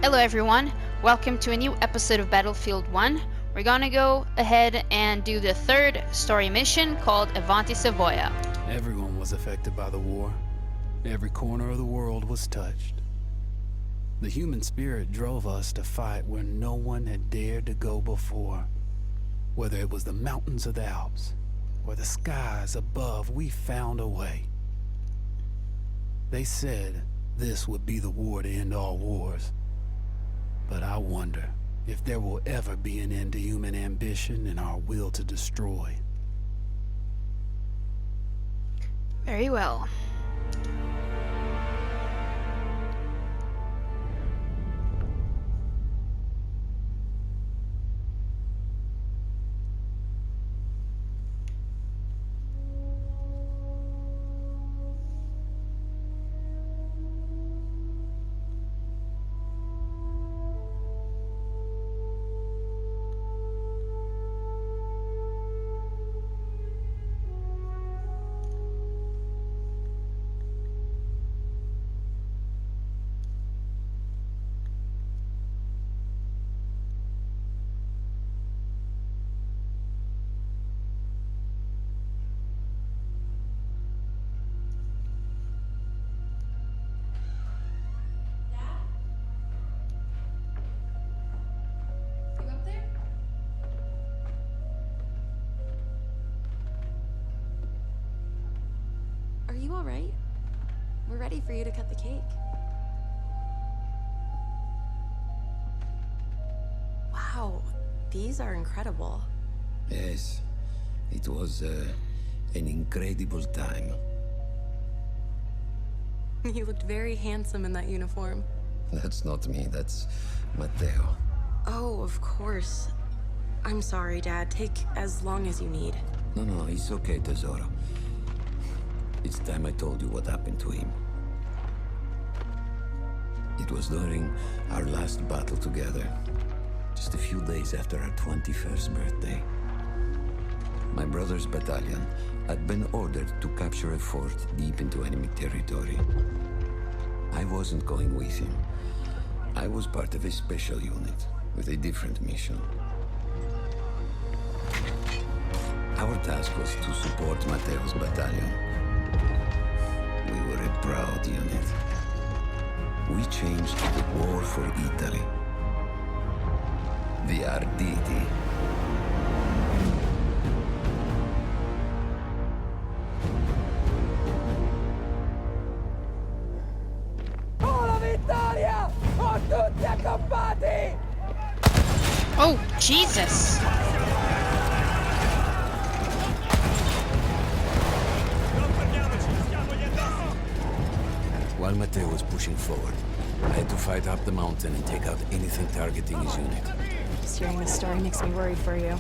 Hello everyone, welcome to a new episode of Battlefield 1. We're gonna go ahead and do the third story mission called Avanti, Savoia. Everyone was affected by the war. Every corner of the world was touched. The human spirit drove us to fight where no one had dared to go before. Whether it was the mountains of the Alps or the skies above, we found a way. They said this would be the war to end all wars. But I wonder if there will ever be an end to human ambition and our will to destroy. Very well. Are you all right? We're ready for you to cut the cake. Wow, these are incredible. Yes, it was an incredible time. You looked very handsome in that uniform. That's not me, that's Matteo. Oh, of course. I'm sorry, Dad. Take as long as you need. No, it's okay, Tesoro. It's time I told you what happened to him. It was during our last battle together, just a few days after our 21st birthday. My brother's battalion had been ordered to capture a fort deep into enemy territory. I wasn't going with him. I was part of a special unit with a different mission. Our task was to support Matteo's battalion. We were a proud unit. We changed the war for Italy. The Arditi. Oh, Jesus! While Matteo was pushing forward, I had to fight up the mountain and take out anything targeting his unit. Just hearing this story makes me worried for you.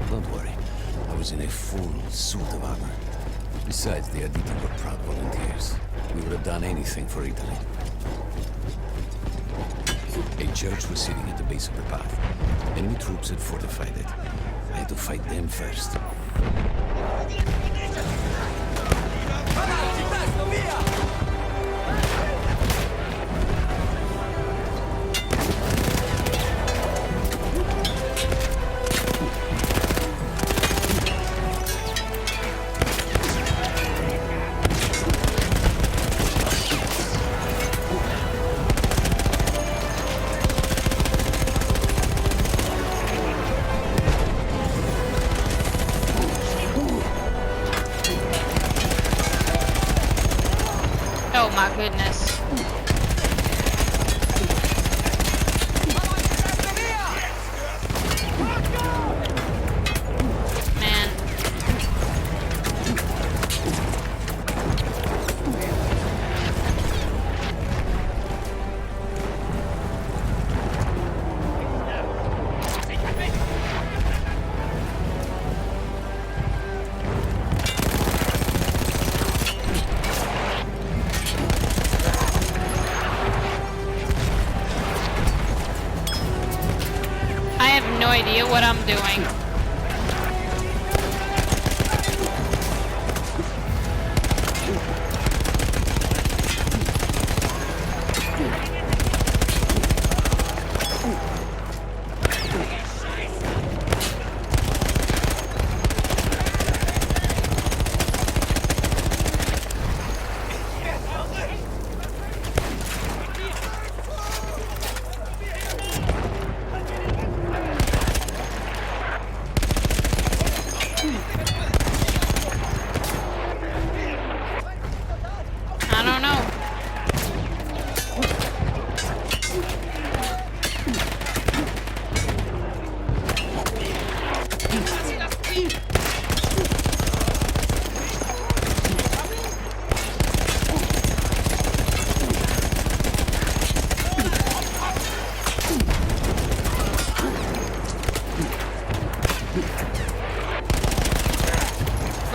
Don't worry, I was in a full suit of armor. Besides, the Arditi were proud volunteers. We would have done anything for Italy. A church was sitting at the base of the path. Enemy troops had fortified it. I had to fight them first. Oh my goodness. Man. I have no idea what I'm doing.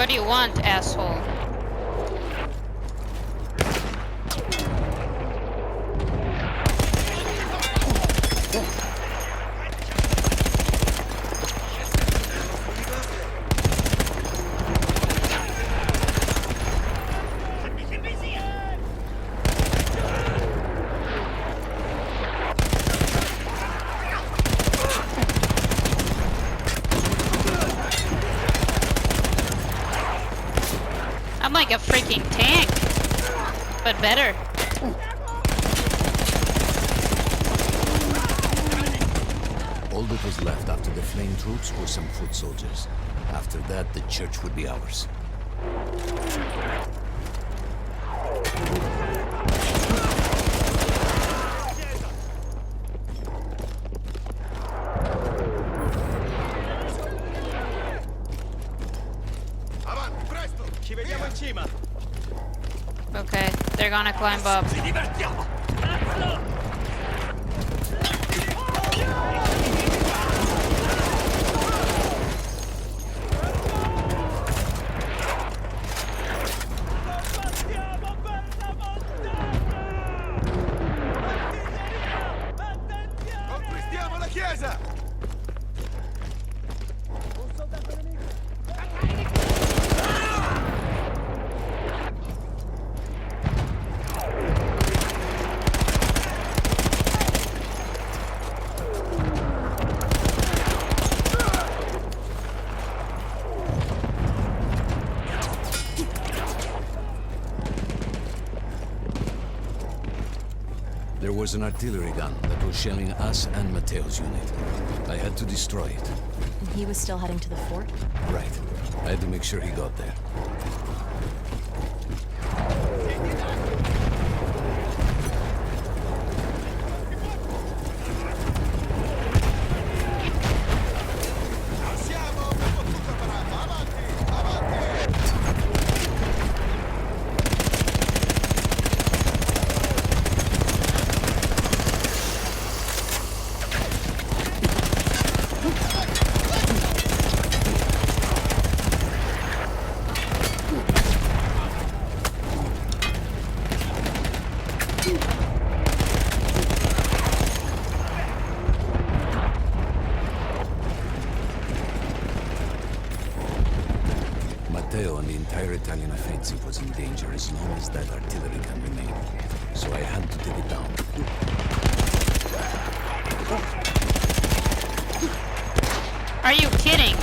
What do you want, asshole? I'm like a freaking tank, but better. All that was left after the flame troops were some foot soldiers. After that, the church would be ours. Avanti, presto! Ci vediamo in cima! Okay, they're gonna climb up. Ci divertiamo! Conquistiamo la chiesa! There was an artillery gun that was shelling us and Matteo's unit. I had to destroy it. And he was still heading to the fort? Right. I had to make sure he got there. Siamo! Abbiamo tutto preparato! Avanti! Avanti! Matteo and the entire Italian offensive was in danger as long as that artillery gun remained. So I had to take it down. Are you kidding?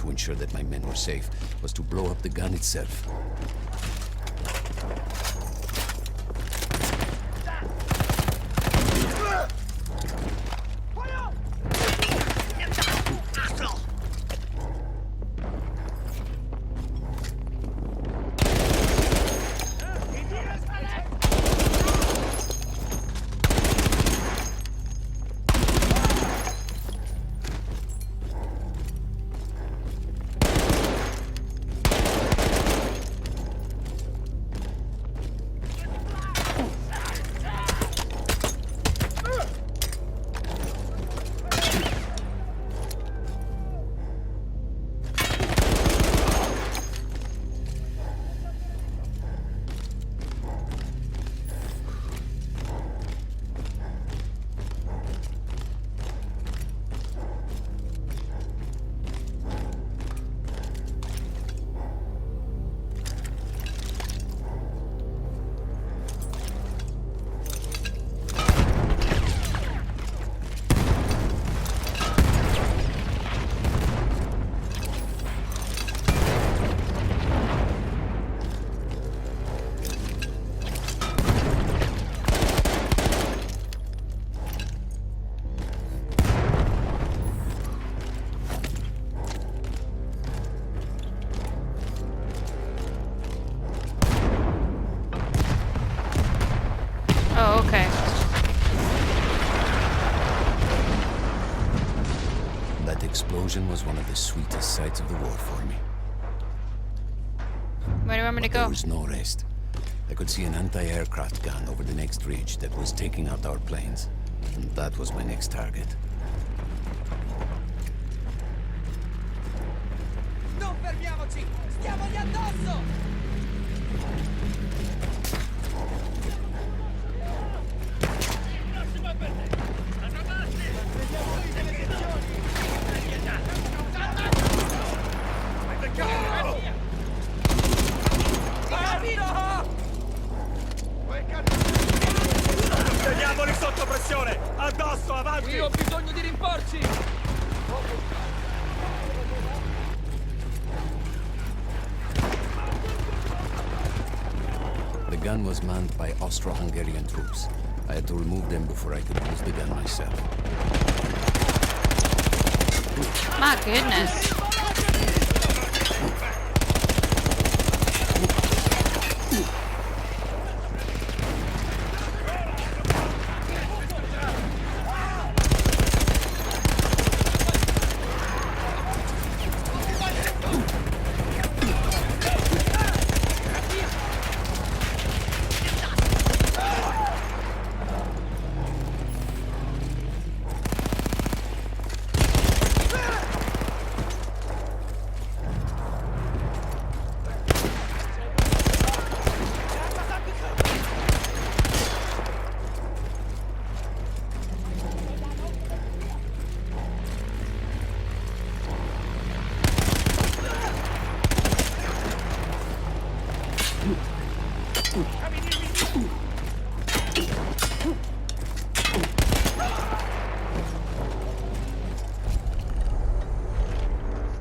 to ensure that my men were safe was to blow up the gun itself. Oh, okay. That explosion was one of the sweetest sights of the war for me. Where do you want me to But there go? was no rest. I could see an anti-aircraft gun over the next ridge that was taking out our planes. And that was my next target. Non fermiamoci! Stiamogli addosso! Teniamoli sotto pressione! Addosso, avanti! Io ho bisogno di rinforzi! The gun was manned by Austro-Hungarian troops. I had to remove them before I could use the gun myself. My goodness.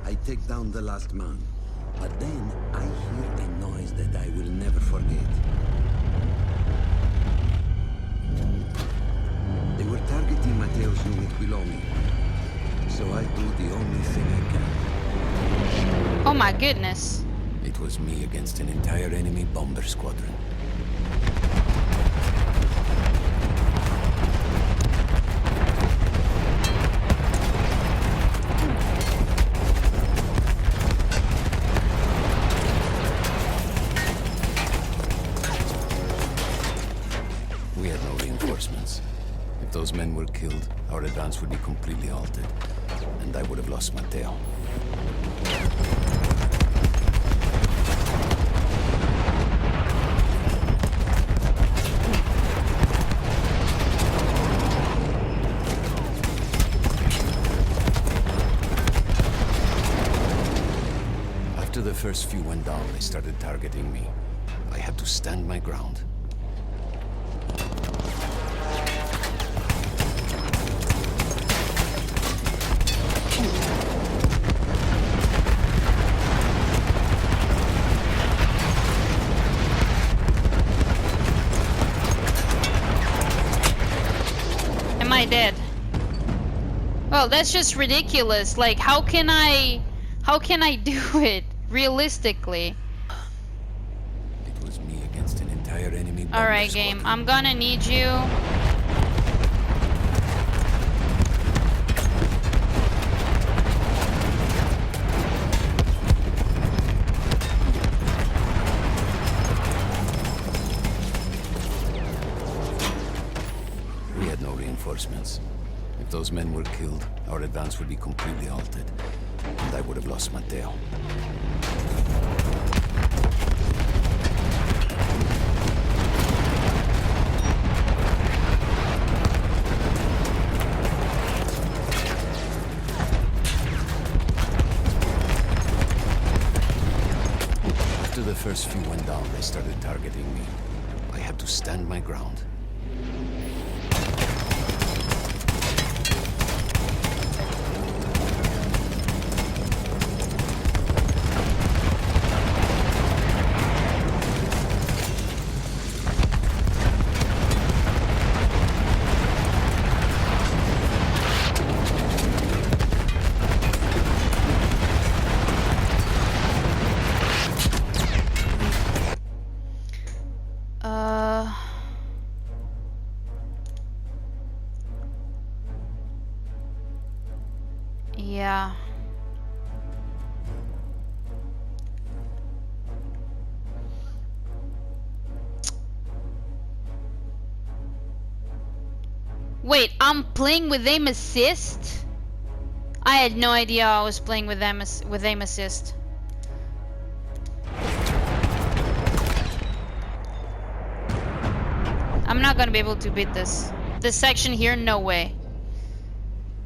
I take down the last man, but then I hear a noise that I will never forget. They were targeting Matteo's unit below me, so I do the only thing I can. Oh my goodness. It was me against an entire enemy bomber squadron. We had no reinforcements. If those men were killed, our advance would be completely halted, and I would have lost Matteo. After the first few went down, they started targeting me. I had to stand my ground. Am I dead? Well, that's just ridiculous. Like, how can I do it realistically? It was me against an entire enemy bomber Alright, game. squadron. I'm gonna need you. We had no reinforcements. If those men were killed, our advance would be completely halted, and I would have lost Matteo. After the first few went down, they started targeting me. I had to stand my ground. Yeah. Wait, I'm playing with aim assist? I had no idea I was playing with aim assist. I'm not gonna be able to beat this. This section here, no way.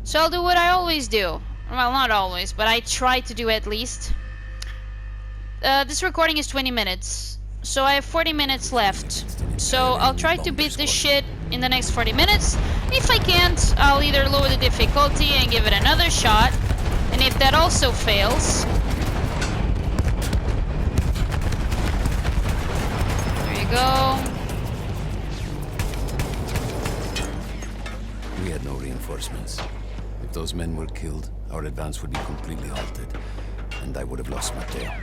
So I'll do what I always do. Well, not always, but I try to do at least. This recording is 20 minutes, so I have 40 minutes left. So I'll try to beat this shit in the next 40 minutes. If I can't, I'll either lower the difficulty and give it another shot. And if that also fails... There you go. We had no reinforcements. If those men were killed, our advance would be completely halted, and I would have lost Matteo.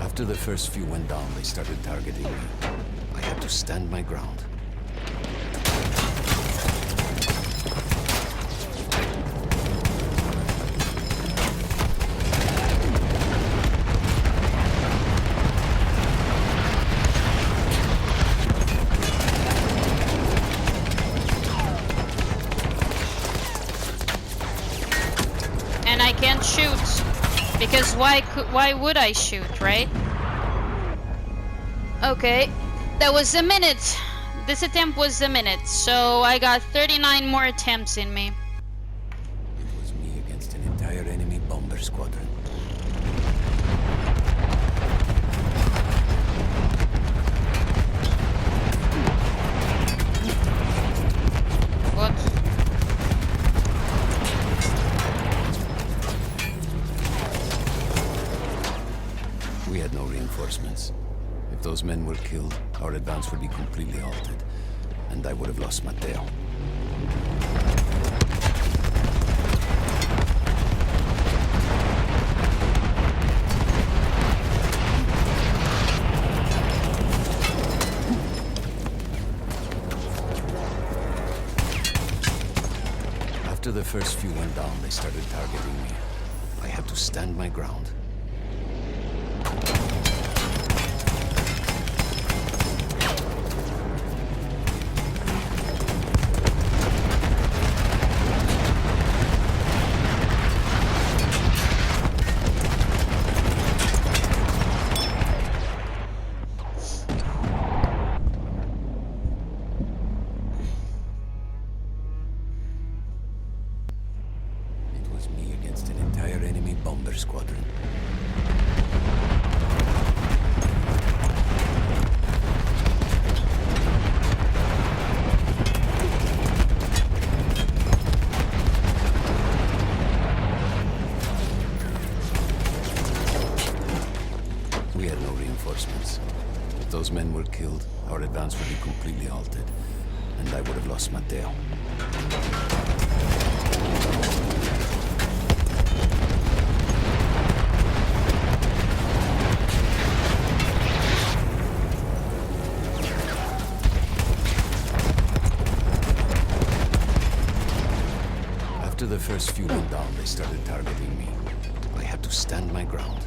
After the first few went down, they started targeting me. I had to stand my ground. And I can't shoot. Because why would I shoot, right? Okay, that was a minute. This attempt was a minute, so I got 39 more attempts in me. It was me against an entire enemy bomber squadron. What? We had no reinforcements. If those men were killed, our advance would be completely halted, and I would have lost Matteo. After the first few went down, they started targeting me. I had to stand my ground. It was me against an entire enemy bomber squadron. killed, our advance would be completely halted, and I would have lost Matteo. After the first few went down, they started targeting me. I had to stand my ground.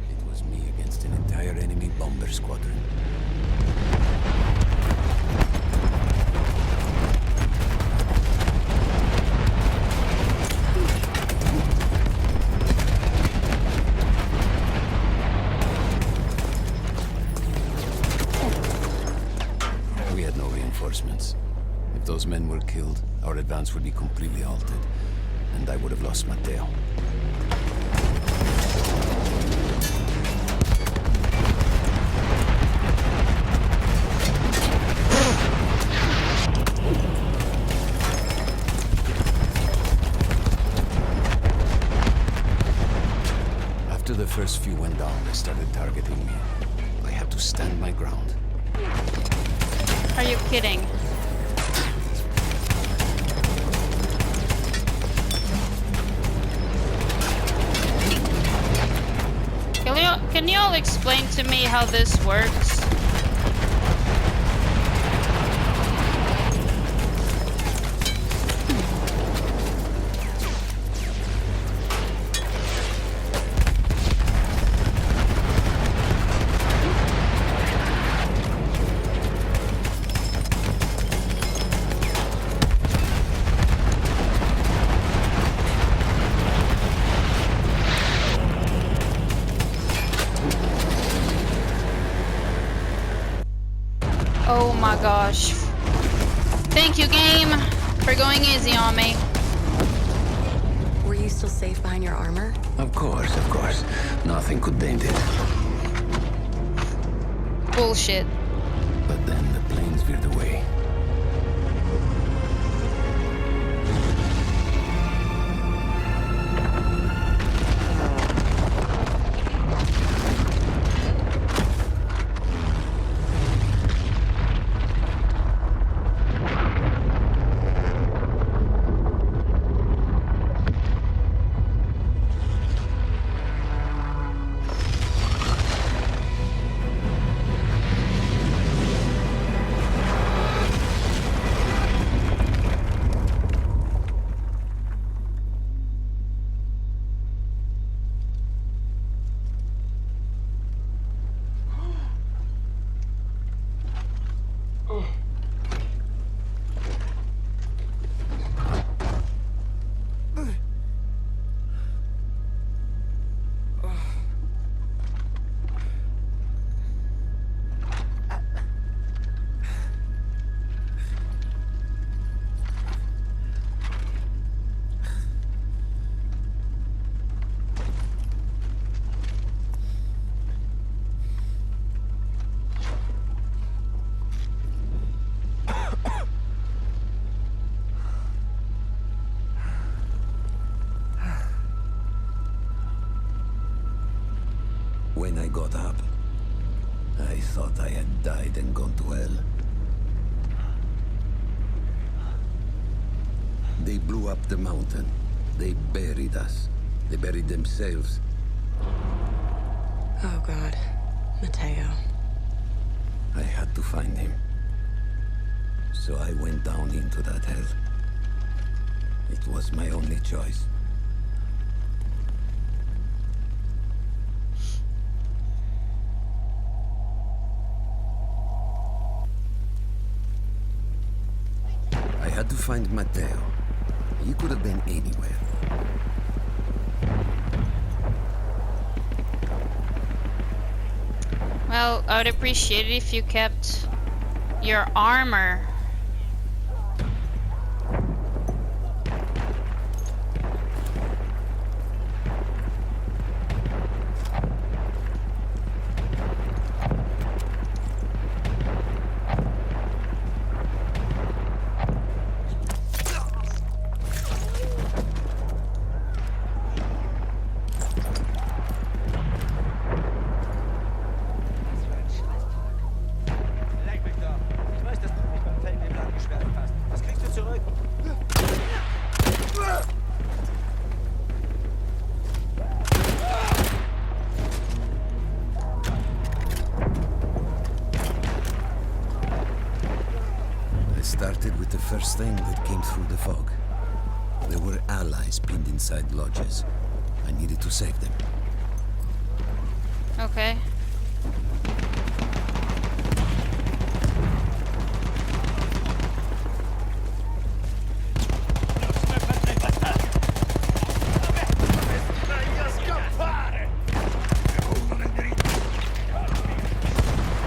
It was me against an entire enemy bomber squadron. We had no reinforcements. If those men were killed, our advance would be completely halted, and I would have lost Matteo. After the first few went down, they started targeting me. I had to stand my ground. Are you kidding? Can you all explain to me how this works? Oh my gosh. Thank you, game, for going easy on me. Were you still safe behind your armor? Of course. Nothing could dent it. Bullshit. But then the planes veered away. When I got up, I thought I had died and gone to hell. They blew up the mountain. They buried us. They buried themselves. Oh God, Matteo. I had to find him. So I went down into that hell. It was my only choice. I had to find Matteo. He could have been anywhere. Well, I would appreciate it if you kept your armor. the first thing that came through the fog. There were allies pinned inside lodges. I needed to save them. Okay.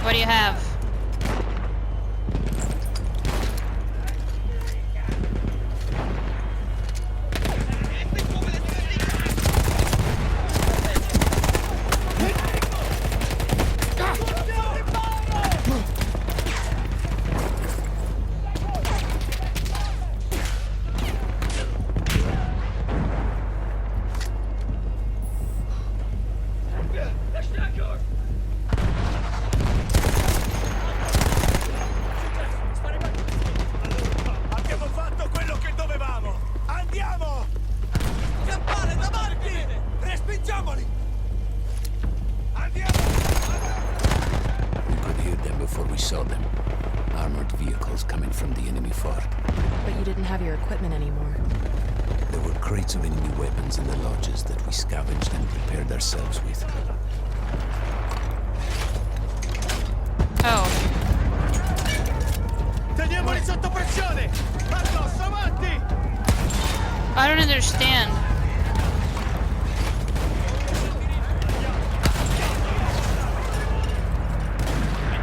What do you have? Abbiamo fatto quello che dovevamo! Andiamo! Campane davanti! Respingiamoli! Andiamo! We could hear them before we saw them. Armored vehicles coming from the enemy fort. But you didn't have your equipment anymore. There were crates of enemy weapons in the lodges that we scavenged and prepared ourselves with. Oh. Teniamoli sotto pressione! Addosso, avanti! I don't understand.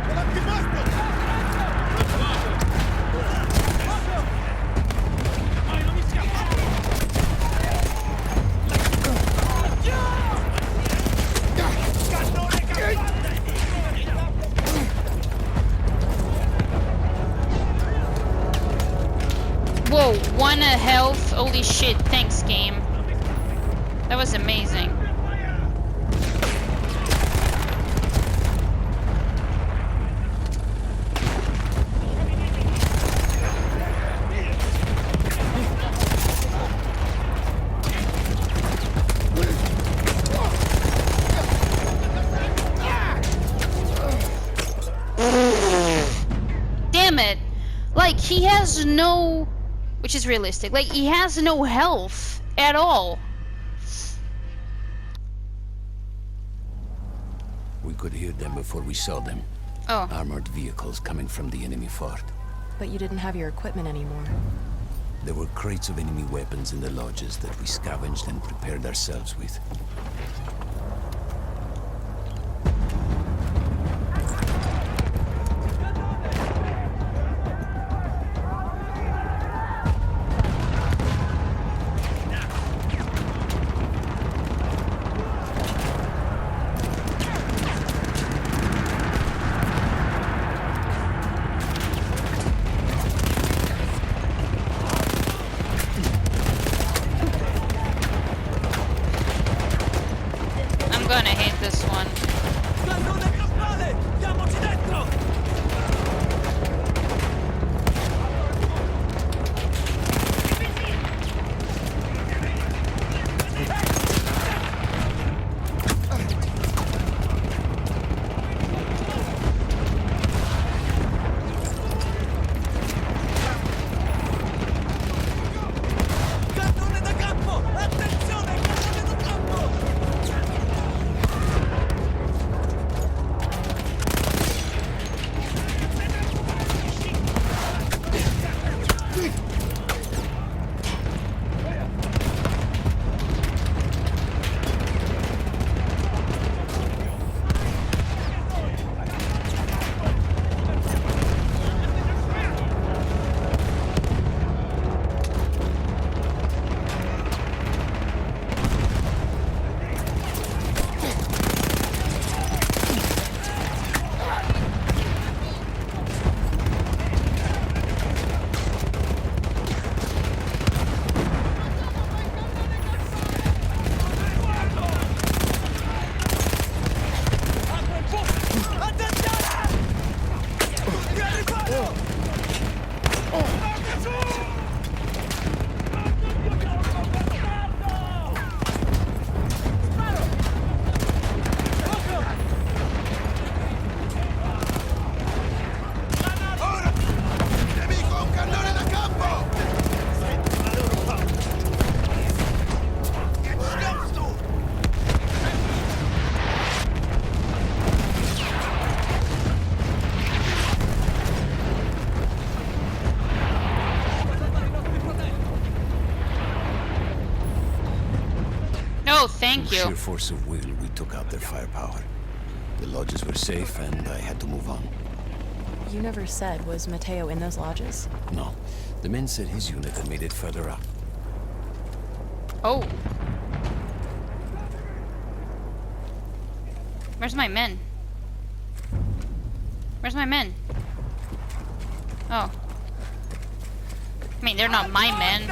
Avanti, basta! Cannone, cannone! Whoa, 1 health. Holy shit, thanks game. That was amazing. Damn it. Like, he has no... Which is realistic. Like, he has no health at all. We could hear them before we saw them. Oh. Armored vehicles coming from the enemy fort. But you didn't have your equipment anymore. There were crates of enemy weapons in the lodges that we scavenged and prepared ourselves with. Oh, thank Through you. sheer force of will, we took out their firepower. The lodges were safe, and I had to move on. You never said, was Mateo in those lodges? No, the men said his unit had made it further up. Oh. Where's my men? Where's my men? Oh. I mean, they're not my men.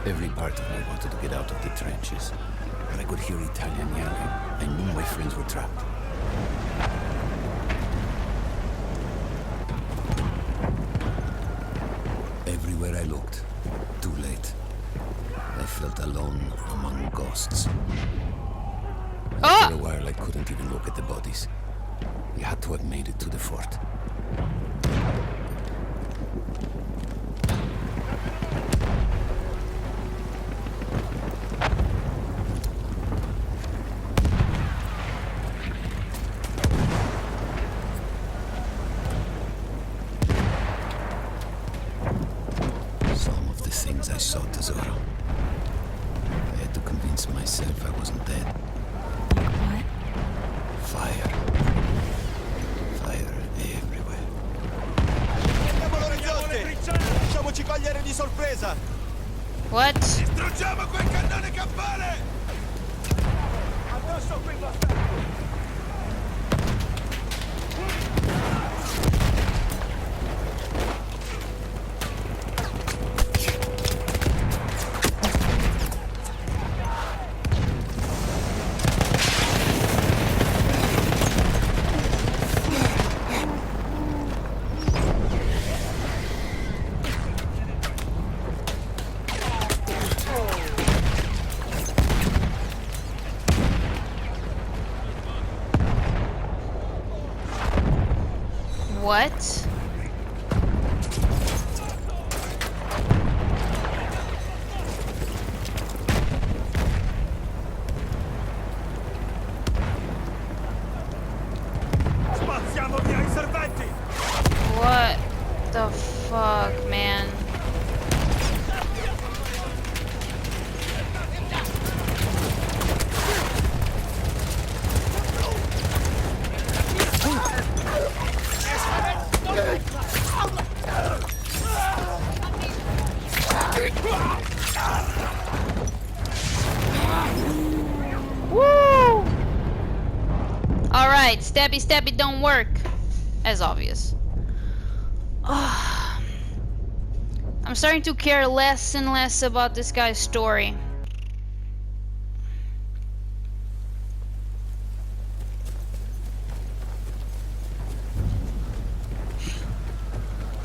Every part of me wanted to get out of the trenches, but I could hear Italian yelling. I knew my friends were trapped. Everywhere I looked, too late. I felt alone among ghosts. After a while, I couldn't even look at the bodies. We had to have made it to the fort. Some of the things I saw, Tesoro. I had to convince myself I wasn't dead. What? Fire. Fire everywhere. Andiamo all'orizzonte! Lasciamoci cogliere di sorpresa! What? Distruggiamo quel cannone campale! Addosso quei bastardi! What? Spazziamo via i serventi! What the fuck, man? Woo! Alright, stabby stabby don't work. As obvious. I'm starting to care less and less about this guy's story.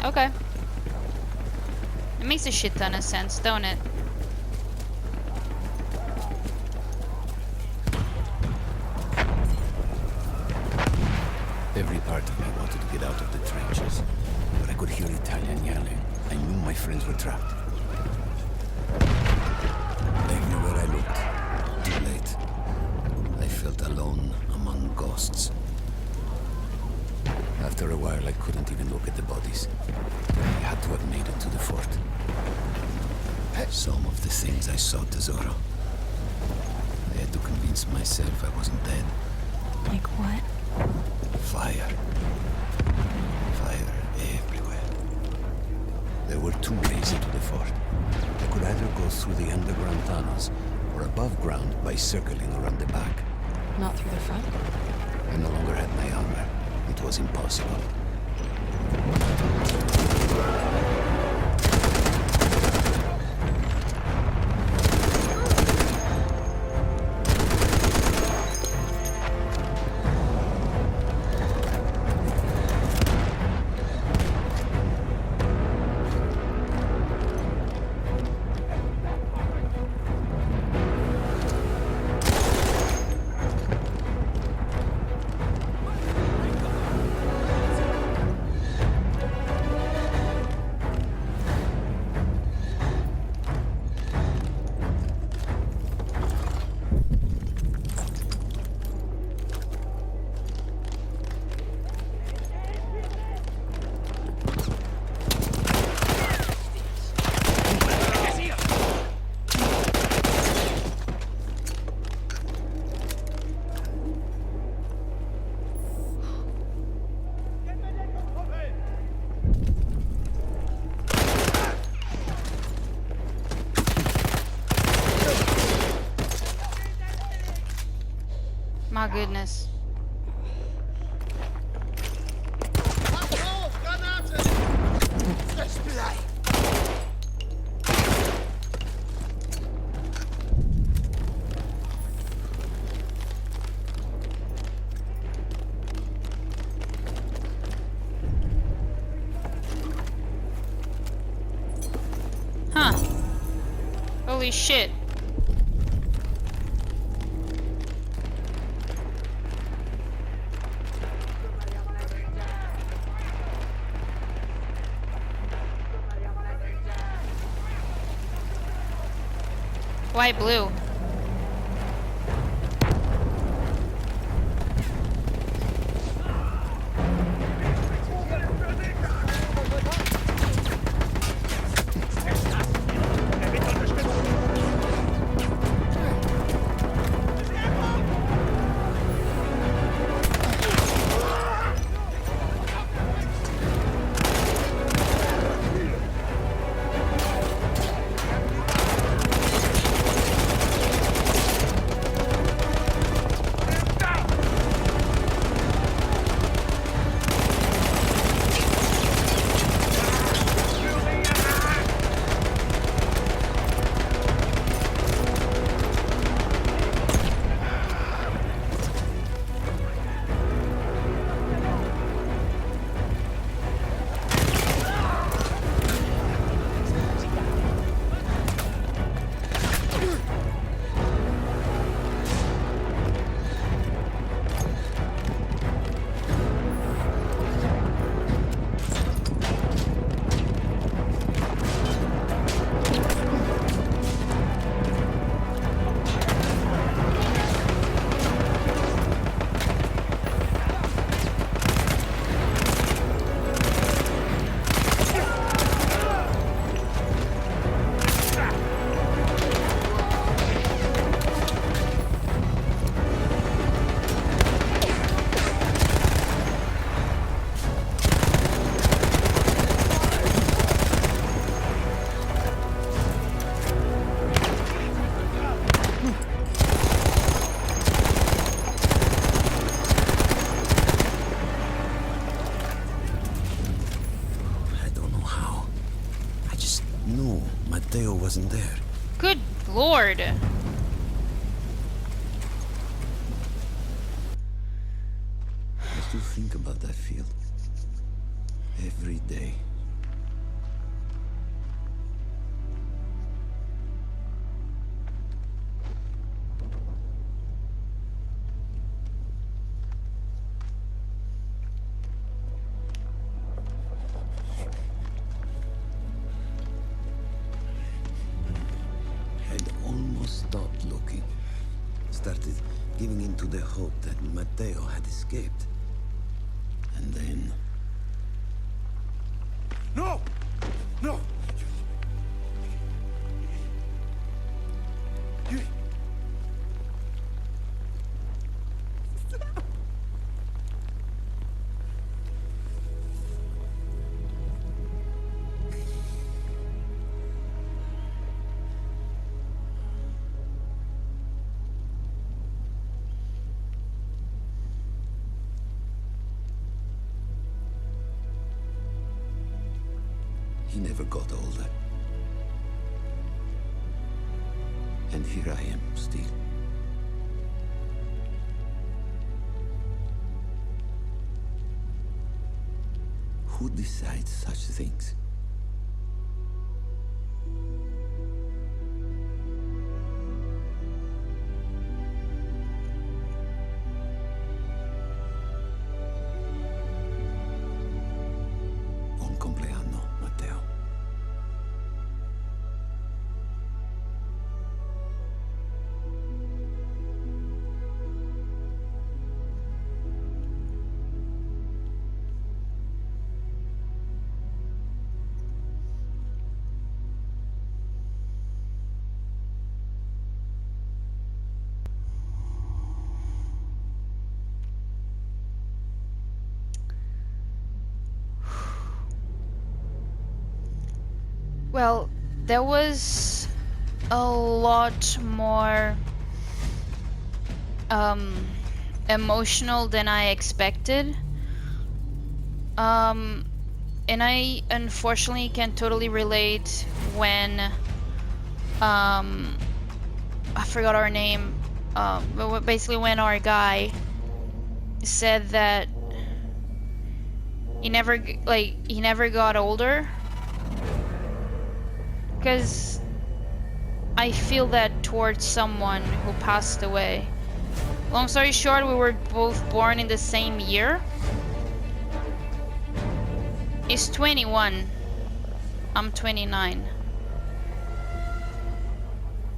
Okay. It makes a shit ton of sense, don't it? Every part of me wanted to get out of the trenches, but I could hear Italian yelling. I knew my friends were trapped. Everywhere I looked, too late. I felt alone among ghosts. After a while, I couldn't even look at the bodies. I had to have made it to the fort. Some of the things I saw, Tesoro. I had to convince myself I wasn't dead. Like what? Fire. Fire everywhere. There were two ways into the fort. I could either go through the underground tunnels or above ground by circling around the back. Not through the front? I no longer had my armor. It was impossible. My goodness. Pass auf! Granate! Zerspলাই! Huh. Holy shit. Why blue? I don't know how. I just knew Matteo wasn't there. Good lord. I still think about that field. Every day. I'd almost stopped looking. Started giving in to the hope that Matteo had escaped. And then... No! No! You... He never got older. And here I am, still. Who decides such things? Buon compleanno, Matteo. Well, there was a lot more emotional than I expected. And I unfortunately can totally relate when I forgot our name. But basically when our guy said that he never got older, because I feel that towards someone who passed away. Long story short, we were both born in the same year. He's 21. I'm 29.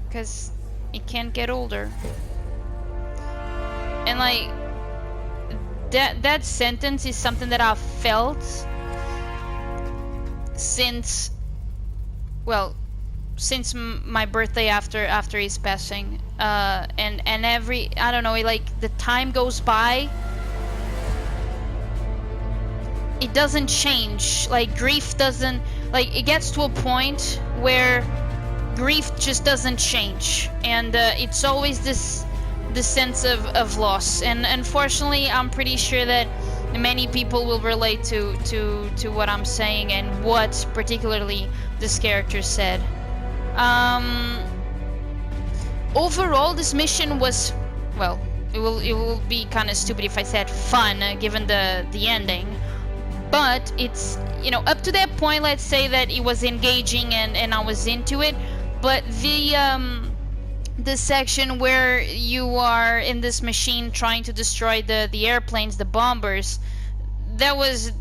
Because he can't get older. And like, that sentence is something that I've felt since, well, since my birthday after his passing. And every, I don't know, like the time goes by, it doesn't change. Like grief doesn't, like it gets to a point where grief just doesn't change, and it's always this sense of loss. And unfortunately, I'm pretty sure that many people will relate to what I'm saying and what particularly this character said. Overall, this mission was, well, it will be kind of stupid if I said fun, given the ending. But it's, you know, up to that point, let's say that it was engaging and I was into it. But the section where you are in this machine trying to destroy the airplanes, the bombers, that was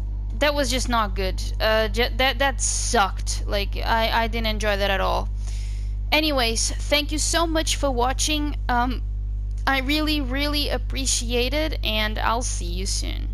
just not good. That sucked. Like I didn't enjoy that at all. Anyways, thank you so much for watching. I really appreciate it, and I'll see you soon.